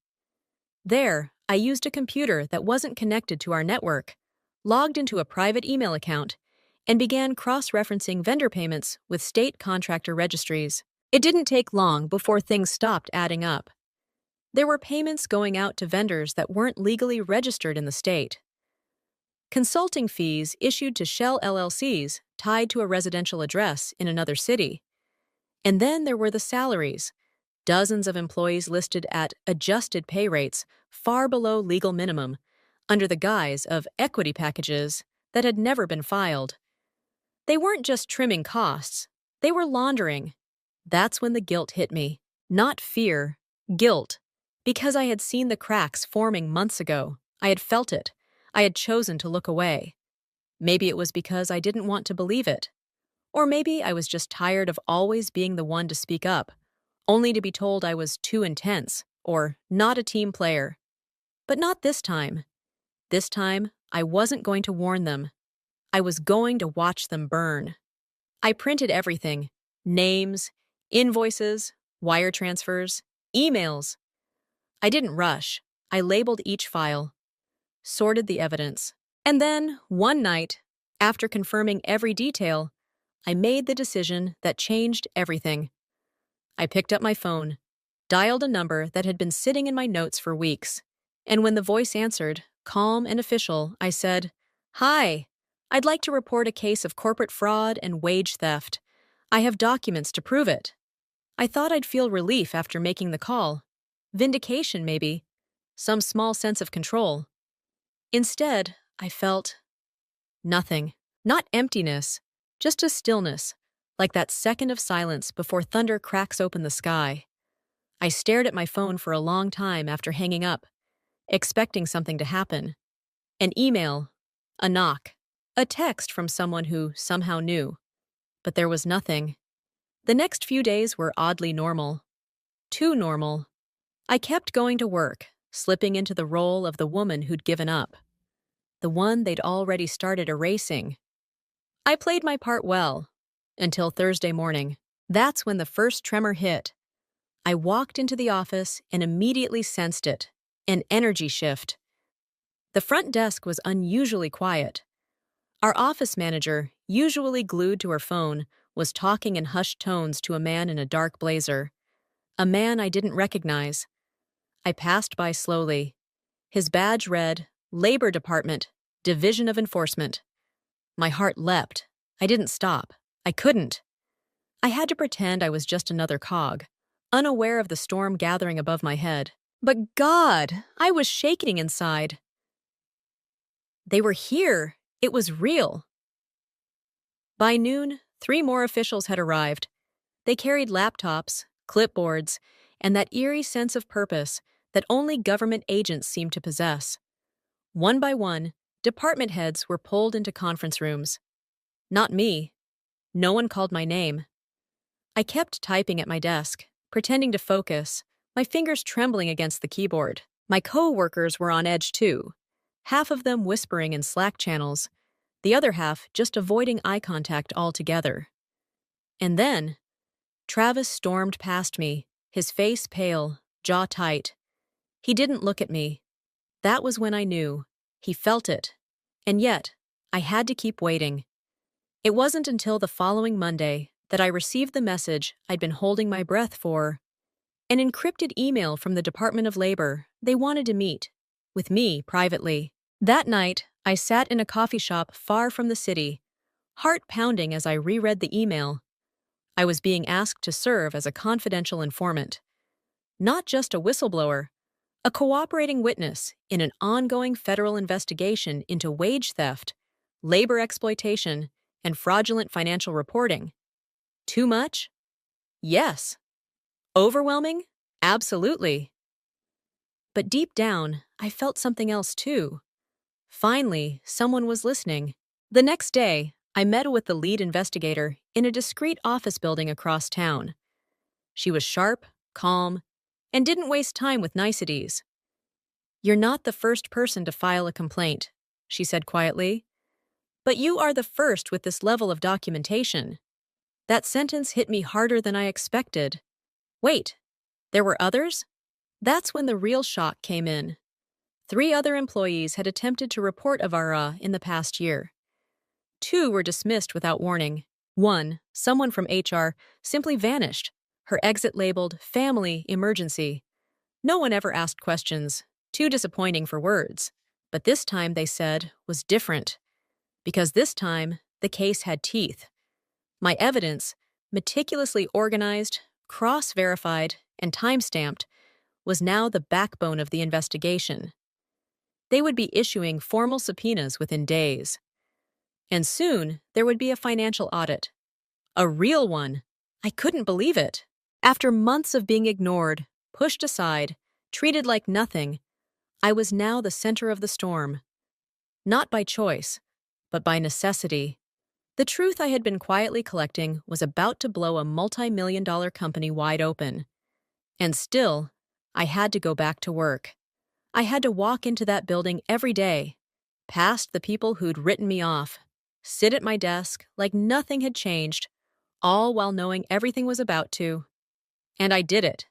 There, I used a computer that wasn't connected to our network, logged into a private email account, and began cross-referencing vendor payments with state contractor registries. It didn't take long before things stopped adding up. There were payments going out to vendors that weren't legally registered in the state. Consulting fees issued to shell LLCs tied to a residential address in another city. And then there were the salaries, dozens of employees listed at adjusted pay rates far below legal minimum, under the guise of equity packages that had never been filed. They weren't just trimming costs, they were laundering. That's when the guilt hit me. Not fear, guilt. Because I had seen the cracks forming months ago, I had felt it. I had chosen to look away. Maybe it was because I didn't want to believe it. Or maybe I was just tired of always being the one to speak up, only to be told I was too intense or not a team player. But not this time. This time, I wasn't going to warn them. I was going to watch them burn. I printed everything: names, invoices, wire transfers, emails. I didn't rush. I labeled each file, sorted the evidence. And then, one night, after confirming every detail, I made the decision that changed everything. I picked up my phone, dialed a number that had been sitting in my notes for weeks, and when the voice answered, calm and official, I said, "Hi, I'd like to report a case of corporate fraud and wage theft. I have documents to prove it." I thought I'd feel relief after making the call. Vindication, maybe. Some small sense of control. Instead, I felt nothing. Not emptiness, just a stillness, like that second of silence before thunder cracks open the sky. I stared at my phone for a long time after hanging up, expecting something to happen. An email, a knock, a text from someone who somehow knew. But there was nothing. The next few days were oddly normal. Too normal. I kept going to work, slipping into the role of the woman who'd given up, the one they'd already started erasing. I played my part well, until Thursday morning. That's when the first tremor hit. I walked into the office and immediately sensed it, an energy shift. The front desk was unusually quiet. Our office manager, usually glued to her phone, was talking in hushed tones to a man in a dark blazer. A man I didn't recognize. I passed by slowly. His badge read, Labor Department, Division of Enforcement. My heart leapt. I didn't stop. I couldn't. I had to pretend I was just another cog, unaware of the storm gathering above my head. But God, I was shaking inside. They were here. It was real. By noon, 3 more officials had arrived. They carried laptops, clipboards, and that eerie sense of purpose that only government agents seem to possess. One by one, department heads were pulled into conference rooms. Not me. No one called my name. I kept typing at my desk, pretending to focus, my fingers trembling against the keyboard. My coworkers were on edge too, half of them whispering in Slack channels, the other half just avoiding eye contact altogether. And then, Travis stormed past me, his face pale, jaw tight. He didn't look at me. That was when I knew. He felt it. And yet, I had to keep waiting. It wasn't until the following Monday that I received the message I'd been holding my breath for. An encrypted email from the Department of Labor. They wanted to meet. With me, privately. That night, I sat in a coffee shop far from the city, heart pounding as I reread the email. I was being asked to serve as a confidential informant. Not just a whistleblower, a cooperating witness in an ongoing federal investigation into wage theft, labor exploitation, and fraudulent financial reporting. Too much? Yes. Overwhelming? Absolutely. But deep down, I felt something else too. Finally, someone was listening. The next day, I met with the lead investigator in a discreet office building across town. She was sharp, calm, and didn't waste time with niceties. "You're not the first person to file a complaint," she said quietly. "But you are the first with this level of documentation." That sentence hit me harder than I expected. Wait, there were others? That's when the real shock came in. 3 other employees had attempted to report Avara in the past year. 2 were dismissed without warning. 1, someone from HR, simply vanished, her exit labeled family emergency. No one ever asked questions, too disappointing for words. But this time, they said, was different. Because this time, the case had teeth. My evidence, meticulously organized, cross-verified, and time-stamped, was now the backbone of the investigation. They would be issuing formal subpoenas within days. And soon, there would be a financial audit. A real one. I couldn't believe it. After months of being ignored, pushed aside, treated like nothing, I was now the center of the storm. Not by choice, but by necessity. The truth I had been quietly collecting was about to blow a multi-million-dollar company wide open. And still, I had to go back to work. I had to walk into that building every day, past the people who'd written me off, sit at my desk like nothing had changed, all while knowing everything was about to. And I did it.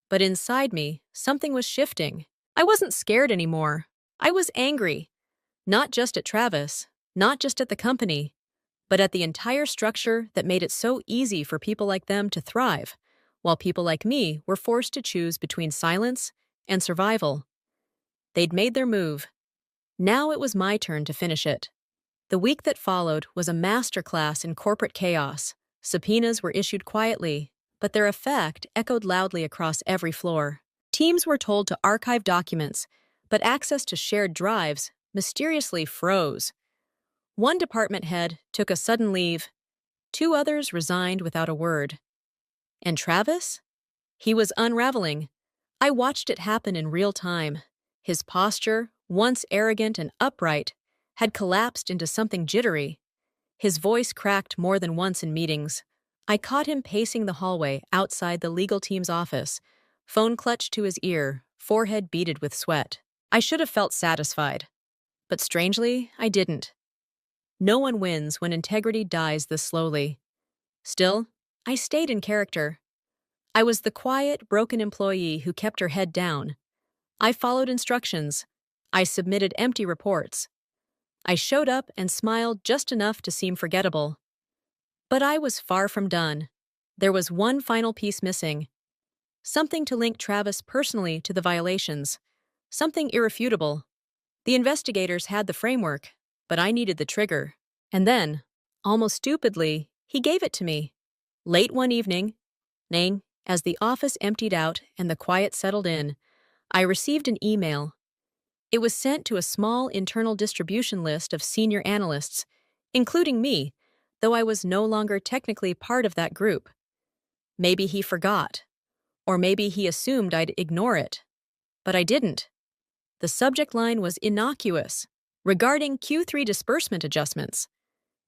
But inside me, something was shifting. I wasn't scared anymore. I was angry. Not just at Travis, not just at the company, but at the entire structure that made it so easy for people like them to thrive, while people like me were forced to choose between silence and survival. They'd made their move. Now it was my turn to finish it. The week that followed was a masterclass in corporate chaos. Subpoenas were issued quietly, but their effect echoed loudly across every floor. Teams were told to archive documents, but access to shared drives mysteriously froze. One department head took a sudden leave. 2 others resigned without a word. And Travis? He was unraveling. I watched it happen in real time. His posture, once arrogant and upright, had collapsed into something jittery. His voice cracked more than once in meetings. I caught him pacing the hallway outside the legal team's office, Phone clutched to his ear, forehead beaded with sweat. I should have felt satisfied. But strangely, I didn't. No one wins when integrity dies this slowly. Still, I stayed in character. I was the quiet, broken employee who kept her head down. I followed instructions. I submitted empty reports. I showed up and smiled just enough to seem forgettable. But I was far from done. There was one final piece missing. Something to link Travis personally to the violations. Something irrefutable. The investigators had the framework, but I needed the trigger. And then, almost stupidly, he gave it to me. Late one evening, as the office emptied out and the quiet settled in, I received an email. It was sent to a small internal distribution list of senior analysts, including me, though I was no longer technically part of that group. Maybe he forgot, or maybe he assumed I'd ignore it. But I didn't. The subject line was innocuous, regarding Q3 disbursement adjustments.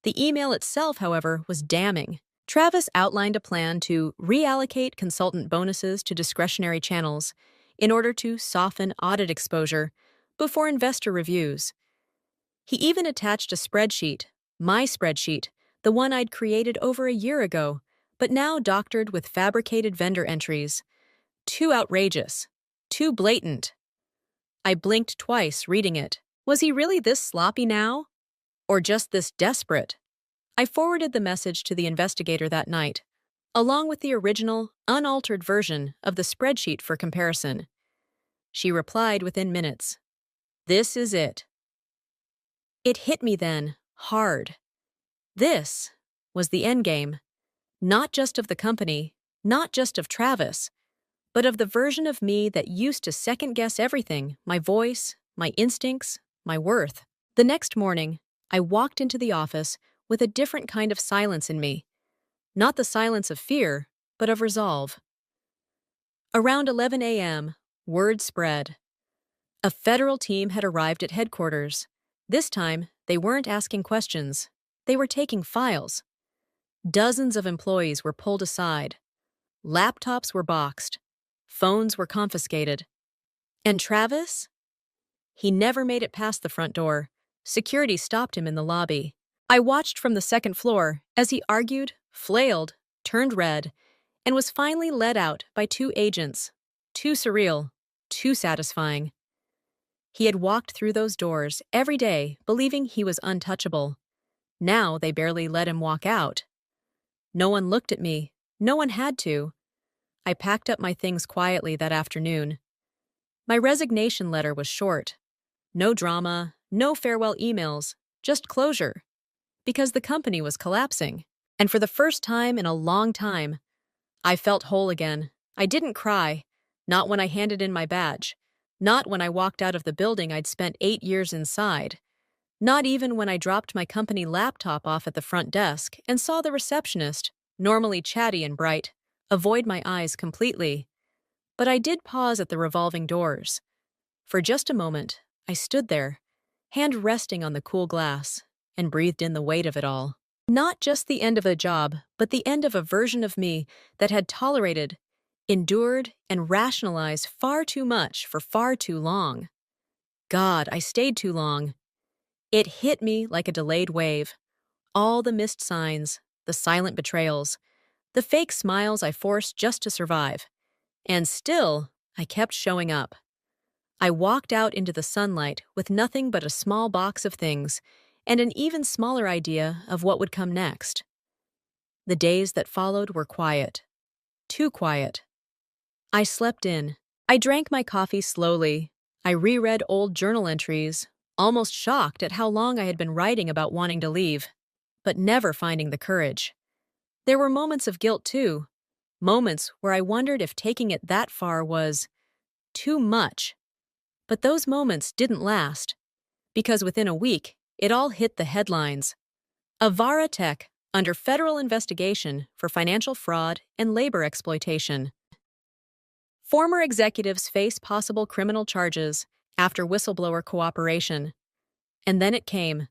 The email itself, however, was damning. Travis outlined a plan to reallocate consultant bonuses to discretionary channels in order to soften audit exposure before investor reviews. He even attached a spreadsheet, my spreadsheet, the one I'd created over a year ago, but now doctored with fabricated vendor entries. Too outrageous. Too blatant. I blinked twice reading it. Was he really this sloppy now? Or just this desperate? I forwarded the message to the investigator that night, along with the original, unaltered version of the spreadsheet for comparison. She replied within minutes. This is it. It hit me then, hard. This was the endgame, not just of the company, not just of Travis, but of the version of me that used to second-guess everything, my voice, my instincts, my worth. The next morning, I walked into the office with a different kind of silence in me. Not the silence of fear, but of resolve. Around 11 a.m., word spread. A federal team had arrived at headquarters. This time, they weren't asking questions. They were taking files. Dozens of employees were pulled aside. Laptops were boxed. Phones were confiscated. And Travis? He never made it past the front door. Security stopped him in the lobby. I watched from the second floor as he argued, flailed, turned red, and was finally led out by two agents. Too surreal, too satisfying. He had walked through those doors every day believing he was untouchable. Now they barely let him walk out. No one looked at me. No one had to. I packed up my things quietly that afternoon. My resignation letter was short. No drama, no farewell emails, just closure. Because the company was collapsing. And for the first time in a long time, I felt whole again. I didn't cry. Not when I handed in my badge. Not when I walked out of the building I'd spent 8 years inside. Not even when I dropped my company laptop off at the front desk and saw the receptionist, normally chatty and bright, avoid my eyes completely. But I did pause at the revolving doors. For just a moment, I stood there, hand resting on the cool glass, and breathed in the weight of it all. Not just the end of a job, but the end of a version of me that had tolerated, endured, and rationalized far too much for far too long. God, I stayed too long. It hit me like a delayed wave. All the missed signs, the silent betrayals, the fake smiles I forced just to survive. And still, I kept showing up. I walked out into the sunlight with nothing but a small box of things and an even smaller idea of what would come next. The days that followed were quiet. Too quiet. I slept in. I drank my coffee slowly. I reread old journal entries, almost shocked at how long I had been writing about wanting to leave, but never finding the courage. There were moments of guilt, too. Moments where I wondered if taking it that far was too much. But those moments didn't last, because within a week, it all hit the headlines. Avara Tech under federal investigation for financial fraud and labor exploitation. Former executives face possible criminal charges after whistleblower cooperation. And then it came.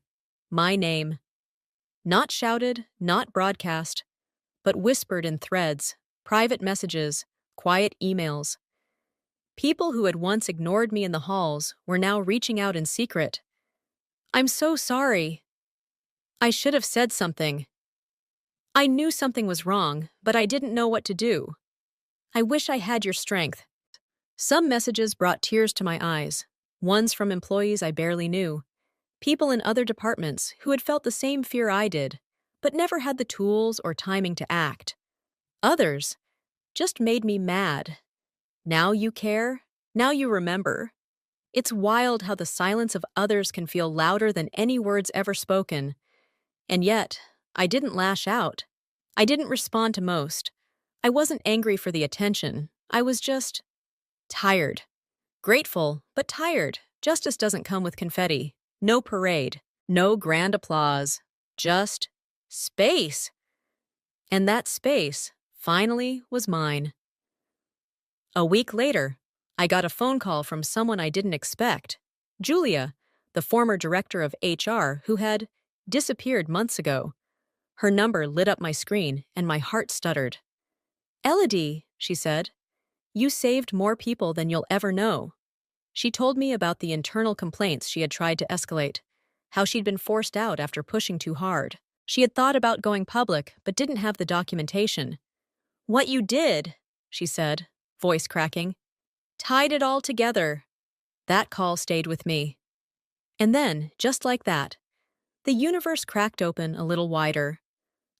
My name. Not shouted, not broadcast, but whispered in threads, private messages, quiet emails. People who had once ignored me in the halls were now reaching out in secret. "I'm so sorry. I should have said something. I knew something was wrong, but I didn't know what to do. I wish I had your strength." Some messages brought tears to my eyes, ones from employees I barely knew, people in other departments who had felt the same fear I did, but never had the tools or timing to act. Others just made me mad. "Now you care? Now you remember?" It's wild how the silence of others can feel louder than any words ever spoken. And yet, I didn't lash out. I didn't respond to most. I wasn't angry for the attention. I was just tired. Grateful, but tired. Justice doesn't come with confetti. No parade. No grand applause. Just space. And that space, finally, was mine. A week later, I got a phone call from someone I didn't expect. Julia, the former director of HR who had disappeared months ago. Her number lit up my screen and my heart stuttered. "Elodie," she said, "you saved more people than you'll ever know." She told me about the internal complaints she had tried to escalate, how she'd been forced out after pushing too hard. She had thought about going public but didn't have the documentation. "What you did," she said, voice cracking, "tied it all together." That call stayed with me. And then, just like that, the universe cracked open a little wider.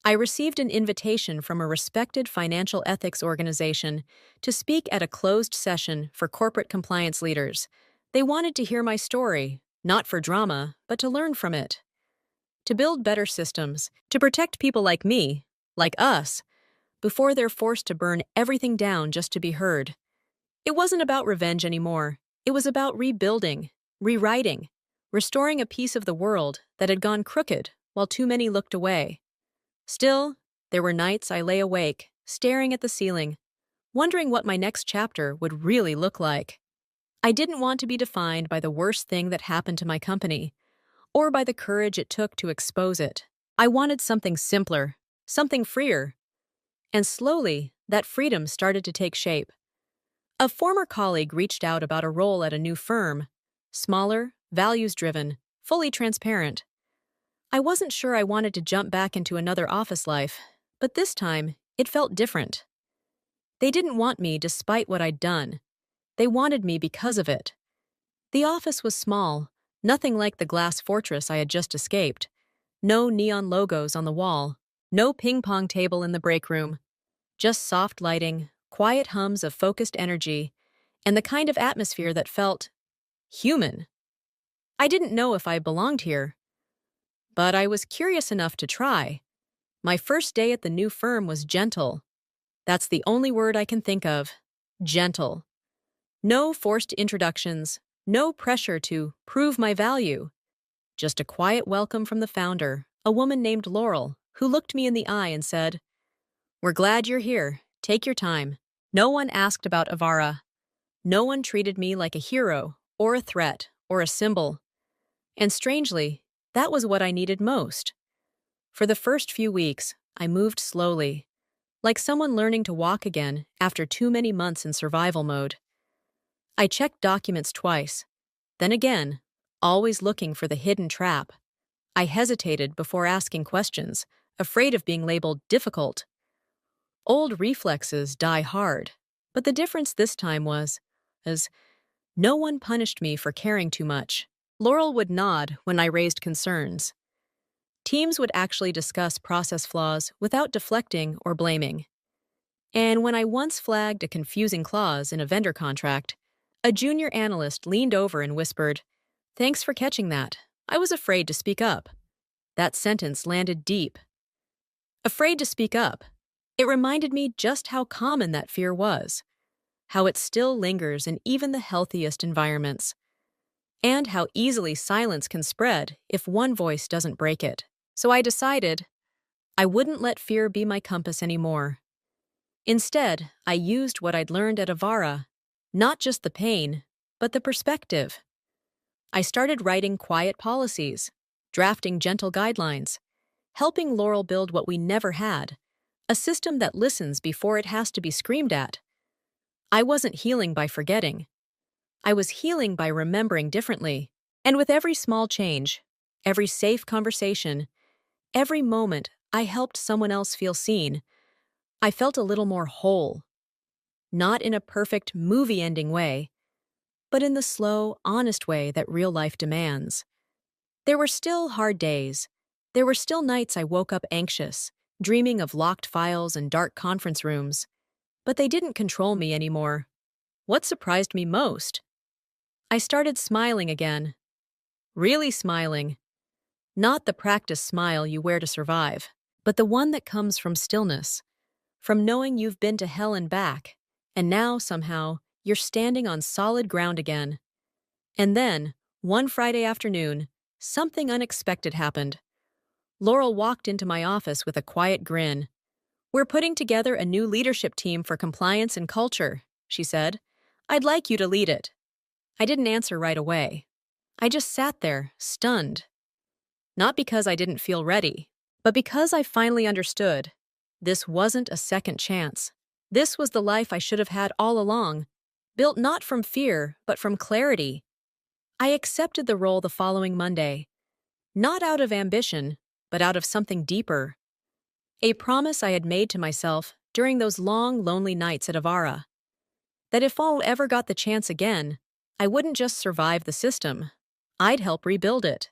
I received an invitation from a respected financial ethics organization to speak at a closed session for corporate compliance leaders. They wanted to hear my story, not for drama, but to learn from it. To build better systems, to protect people like me, like us, before they're forced to burn everything down just to be heard. It wasn't about revenge anymore. It was about rebuilding, rewriting, restoring a piece of the world that had gone crooked while too many looked away. Still, there were nights I lay awake, staring at the ceiling, wondering what my next chapter would really look like. I didn't want to be defined by the worst thing that happened to my company, or by the courage it took to expose it. I wanted something simpler, something freer. And slowly, that freedom started to take shape. A former colleague reached out about a role at a new firm, smaller, values-driven, fully transparent. I wasn't sure I wanted to jump back into another office life, but this time, it felt different. They didn't want me despite what I'd done. They wanted me because of it. The office was small, nothing like the glass fortress I had just escaped. No neon logos on the wall, no ping-pong table in the break room. Just soft lighting, quiet hums of focused energy, and the kind of atmosphere that felt human. I didn't know if I belonged here, but I was curious enough to try. My first day at the new firm was gentle. That's the only word I can think of. Gentle. No forced introductions, no pressure to prove my value. Just a quiet welcome from the founder, a woman named Laurel, who looked me in the eye and said, "We're glad you're here. Take your time." No one asked about Avara. No one treated me like a hero, or a threat, or a symbol. And strangely, that was what I needed most. For the first few weeks, I moved slowly, like someone learning to walk again after too many months in survival mode. I checked documents twice, then again, always looking for the hidden trap. I hesitated before asking questions, afraid of being labeled difficult. Old reflexes die hard, but the difference this time was, as no one punished me for caring too much. Laurel would nod when I raised concerns. Teams would actually discuss process flaws without deflecting or blaming. And when I once flagged a confusing clause in a vendor contract, a junior analyst leaned over and whispered, "Thanks for catching that. I was afraid to speak up." That sentence landed deep. Afraid to speak up. It reminded me just how common that fear was, how it still lingers in even the healthiest environments, and how easily silence can spread if one voice doesn't break it. So I decided I wouldn't let fear be my compass anymore. Instead, I used what I'd learned at Avara, not just the pain, but the perspective. I started writing quiet policies, drafting gentle guidelines, helping Laurel build what we never had, a system that listens before it has to be screamed at. I wasn't healing by forgetting. I was healing by remembering differently. And with every small change, every safe conversation, every moment I helped someone else feel seen, I felt a little more whole. Not in a perfect movie ending way, but in the slow, honest way that real life demands. There were still hard days. There were still nights I woke up anxious, dreaming of locked files and dark conference rooms. But they didn't control me anymore. What surprised me most? I started smiling again. Really smiling. Not the practice smile you wear to survive, but the one that comes from stillness, from knowing you've been to hell and back, and now, somehow, you're standing on solid ground again. And then, one Friday afternoon, something unexpected happened. Laurel walked into my office with a quiet grin. "We're putting together a new leadership team for compliance and culture," she said. "I'd like you to lead it." I didn't answer right away. I just sat there, stunned. Not because I didn't feel ready, but because I finally understood. This wasn't a second chance. This was the life I should have had all along, built not from fear, but from clarity. I accepted the role the following Monday, not out of ambition, but out of something deeper. A promise I had made to myself during those long, lonely nights at Avara. That if I ever got the chance again, I wouldn't just survive the system. I'd help rebuild it.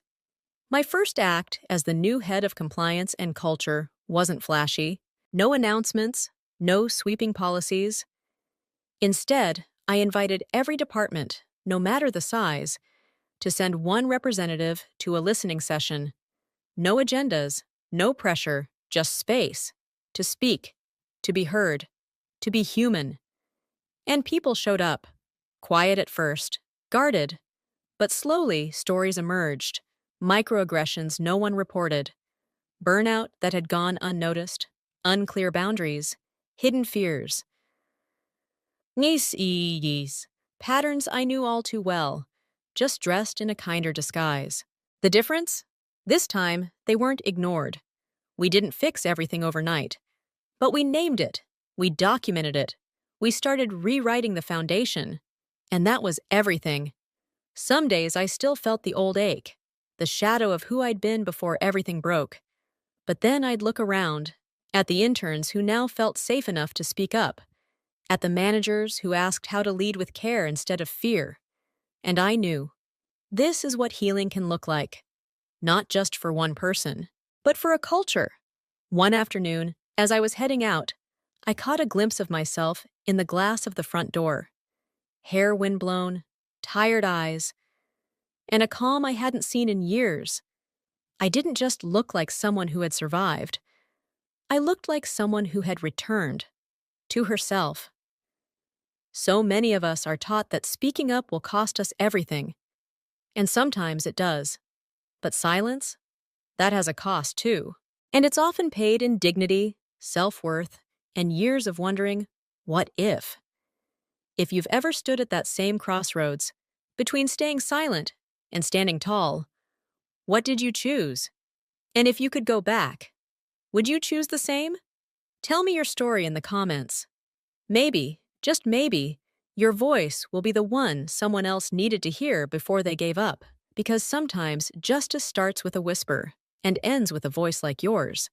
My first act as the new head of compliance and culture wasn't flashy. No announcements, no sweeping policies. Instead, I invited every department, no matter the size, to send one representative to a listening session. No agendas, no pressure, just space. To speak, to be heard, to be human. And people showed up. Quiet at first, guarded. But slowly, stories emerged. Microaggressions no one reported. Burnout that had gone unnoticed. Unclear boundaries. Hidden fears. Yes. Patterns I knew all too well, just dressed in a kinder disguise. The difference? This time, they weren't ignored. We didn't fix everything overnight. But we named it. We documented it. We started rewriting the foundation. And that was everything. Some days I still felt the old ache, the shadow of who I'd been before everything broke. But then I'd look around, at the interns who now felt safe enough to speak up, at the managers who asked how to lead with care instead of fear. And I knew, this is what healing can look like. Not just for one person, but for a culture. One afternoon, as I was heading out, I caught a glimpse of myself in the glass of the front door. Hair windblown, tired eyes, and a calm I hadn't seen in years. I didn't just look like someone who had survived. I looked like someone who had returned to herself. So many of us are taught that speaking up will cost us everything. And sometimes it does. But silence? That has a cost too. And it's often paid in dignity, self-worth, and years of wondering, what if? If you've ever stood at that same crossroads, between staying silent and standing tall, what did you choose? And if you could go back, would you choose the same? Tell me your story in the comments. Maybe, just maybe, your voice will be the one someone else needed to hear before they gave up. Because sometimes justice starts with a whisper and ends with a voice like yours.